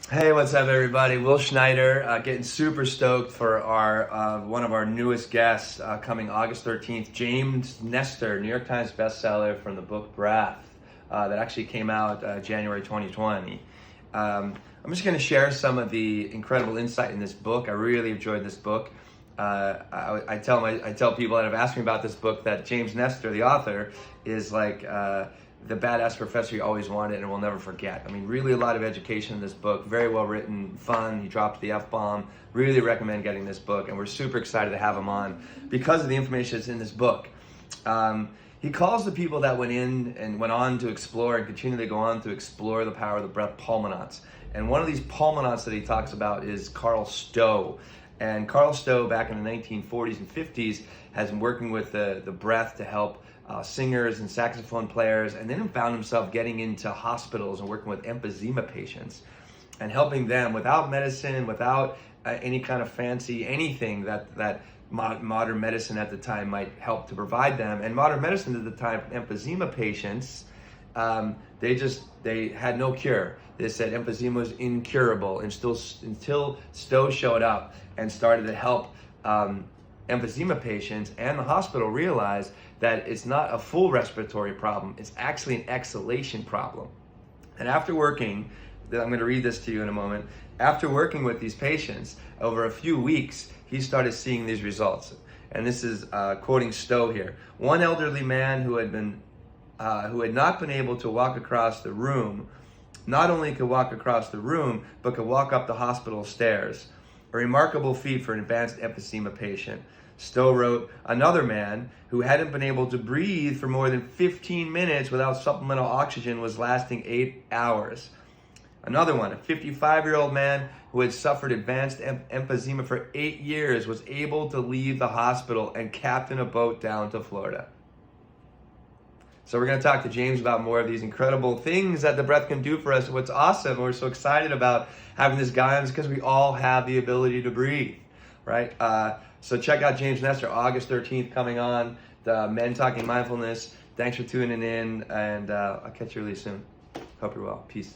Hey, what's up, everybody? Will Schneider, getting super stoked for our one of our newest guests coming August 13th, James Nestor, New York Times bestseller from the book Breath that actually came out January 2020. I'm just going to share some of the incredible insight in this book. I really enjoyed this book. I tell people that have asked me about this book that James Nestor, the author, is like the badass professor you always wanted and will never forget. I mean, really a lot of education in this book. Very well written, fun. He dropped the F-bomb. Really recommend getting this book, and we're super excited to have him on because of the information that's in this book. He calls the people that went in and went on to explore and continue to go on to explore the power of the breath pulmonauts. And one of these pulmonauts that he talks about is Carl Stoughes. And Carl Stoughes, back in the 1940s and 50s, has been working with the breath to help singers and saxophone players, and then found himself getting into hospitals and working with emphysema patients and helping them without medicine, without any kind of fancy anything that modern medicine at the time might help to provide them. And modern medicine at the time, emphysema patients, they had no cure. They said emphysema was incurable, and until Stoughes showed up and started to help emphysema patients, and the hospital realized that it's not a full respiratory problem, it's actually an exhalation problem. And after working, I'm going to read this to you in a moment, after working with these patients over a few weeks, he started seeing these results. And this is quoting Stoughes here. One elderly man who had not been able to walk across the room, not only could walk across the room, but could walk up the hospital stairs. A remarkable feat for an advanced emphysema patient. Stoughes wrote, another man who hadn't been able to breathe for more than 15 minutes without supplemental oxygen was lasting 8 hours. Another one, a 55-year-old man who had suffered advanced emphysema for 8 years, was able to leave the hospital and captain a boat down to Florida. So we're going to talk to James about more of these incredible things that the breath can do for us. What's awesome, and we're so excited about having this guy on, is because we all have the ability to breathe, right? So check out James Nestor, August 13th, coming on, the Men Talking Mindfulness. Thanks for tuning in, and I'll catch you really soon. Hope you're well. Peace.